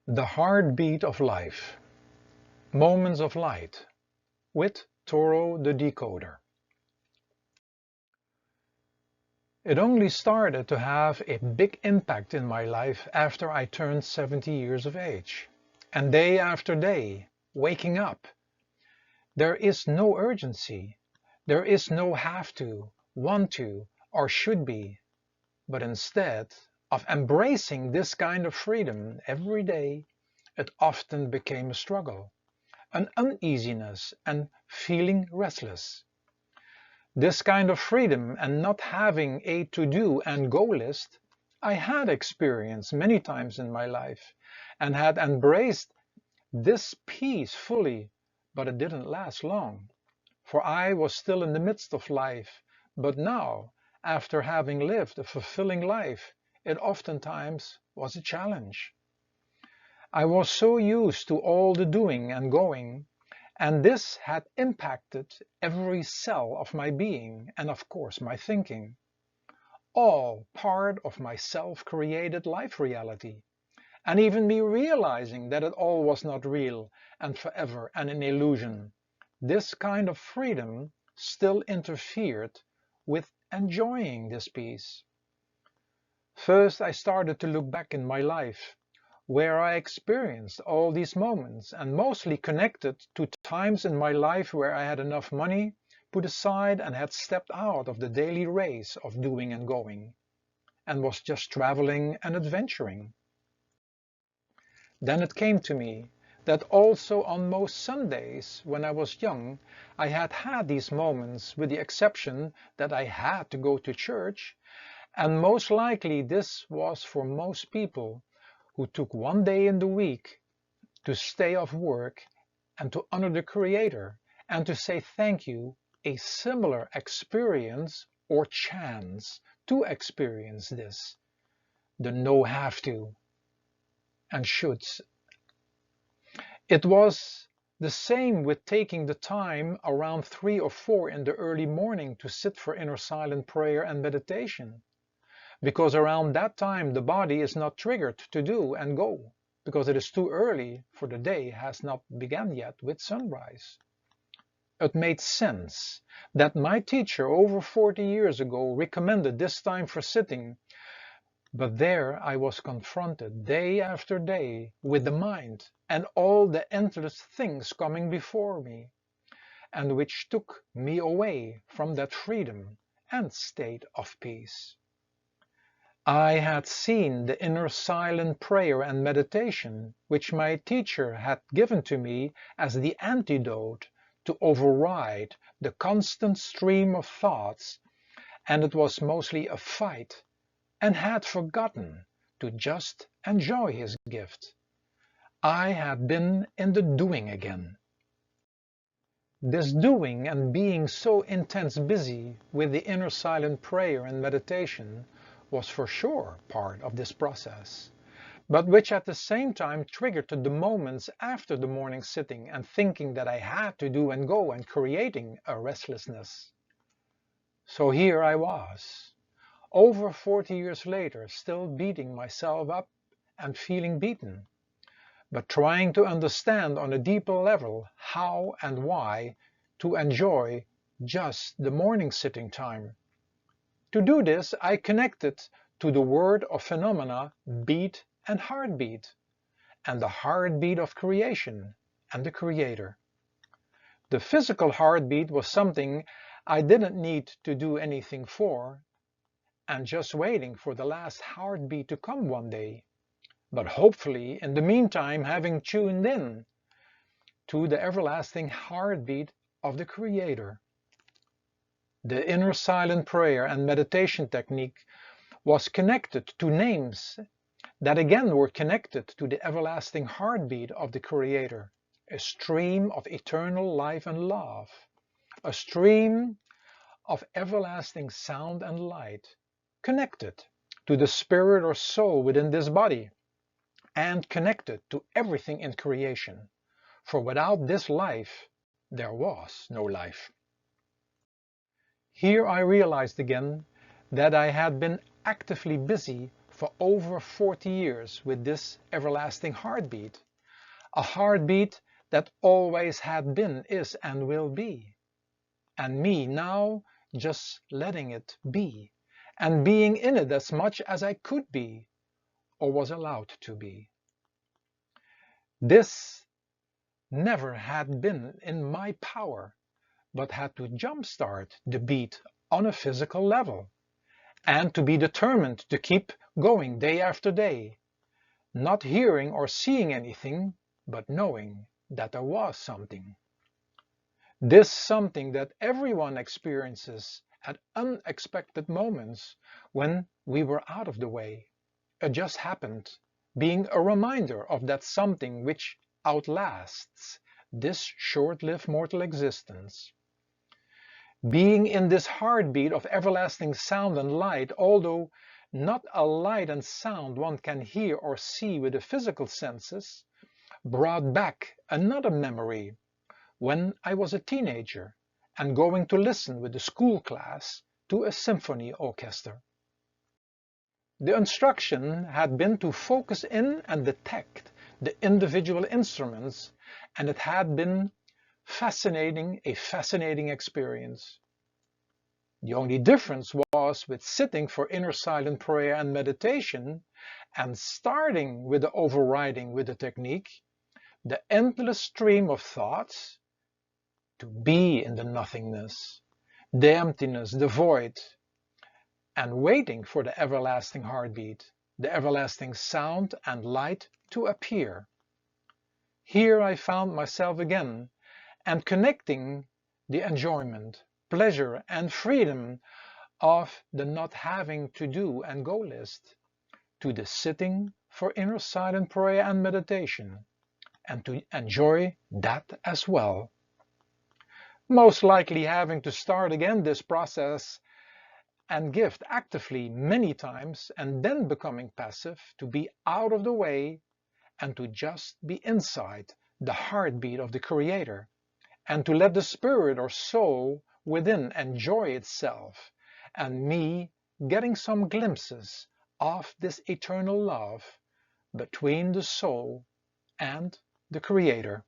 The Heartbeat of Life, Moments of Light, with Toro the Decoder. It only started to have a big impact in my life after I turned 70 years of age. And day after day, waking up. There is no urgency. There is no have to, want to, or should be. But instead of embracing this kind of freedom every day, it often became a struggle, an uneasiness, and feeling restless. This kind of freedom and not having a to-do and go list I had experienced many times in my life and had embraced this peace fully, but it didn't last long, for I was still in the midst of life. But now, after having lived a fulfilling life, it oftentimes was a challenge. I was so used to all the doing and going, and this had impacted every cell of my being and of course my thinking, all part of my self-created life reality, and even me realizing that it all was not real and forever and an illusion. This kind of freedom still interfered with enjoying this peace. First, I started to look back in my life where I experienced all these moments, and mostly connected to times in my life where I had enough money put aside and had stepped out of the daily race of doing and going, and was just traveling and adventuring. Then it came to me that also on most Sundays when I was young, I had had these moments, with the exception that I had to go to church, and most likely this was for most people who took one day in the week to stay off work and to honor the Creator and to say thank you, a similar experience or chance to experience this, the no have to and shoulds. It was the same with taking the time around 3 or 4 in the early morning to sit for inner silent prayer and meditation, because around that time the body is not triggered to do and go, because it is too early, for the day has not begun yet with sunrise. It made sense that my teacher over 40 years ago recommended this time for sitting, but there I was confronted day after day with the mind and all the endless things coming before me, and which took me away from that freedom and state of peace. I had seen the inner silent prayer and meditation which my teacher had given to me as the antidote to override the constant stream of thoughts, and it was mostly a fight, and had forgotten to just enjoy his gift. I had been in the doing again. This doing and being so intense busy with the inner silent prayer and meditation was for sure part of this process, but which at the same time triggered the moments after the morning sitting and thinking that I had to do and go and creating a restlessness. So here I was, over 40 years later, still beating myself up and feeling beaten, but trying to understand on a deeper level how and why to enjoy just the morning sitting time. To do this, I connected to the word of phenomena beat and heartbeat, and the heartbeat of creation and the Creator. The physical heartbeat was something I didn't need to do anything for, and just waiting for the last heartbeat to come one day, but hopefully in the meantime having tuned in to the everlasting heartbeat of the Creator. The inner silent prayer and meditation technique was connected to names that again were connected to the everlasting heartbeat of the Creator, a stream of eternal life and love, a stream of everlasting sound and light, connected to the spirit or soul within this body, and connected to everything in creation, for without this life there was no life. Here I realized again that I had been actively busy for over 40 years with this everlasting heartbeat, a heartbeat that always had been, is, and will be, and me now just letting it be, and being in it as much as I could be, or was allowed to be. This never had been in my power, but had to jumpstart the beat on a physical level, and to be determined to keep going day after day, not hearing or seeing anything, but knowing that there was something. This something that everyone experiences at unexpected moments when we were out of the way. It just happened, being a reminder of that something which outlasts this short-lived mortal existence. Being in this heartbeat of everlasting sound and light, although not a light and sound one can hear or see with the physical senses, brought back another memory when I was a teenager and going to listen with the school class to a symphony orchestra. The instruction had been to focus in and detect the individual instruments, and it had been a fascinating experience. The only difference was with sitting for inner silent prayer and meditation and starting with the overriding with the technique, the endless stream of thoughts, to be in the nothingness, the emptiness, the void, and waiting for the everlasting heartbeat, the everlasting sound and light to appear. Here I found myself again, and connecting the enjoyment, pleasure, and freedom of the not having to do and go list to the sitting for inner silent prayer and meditation, and to enjoy that as well. Most likely having to start again this process and gift actively many times, and then becoming passive to be out of the way and to just be inside the heartbeat of the Creator, and to let the spirit or soul within enjoy itself, and me getting some glimpses of this eternal love between the soul and the Creator.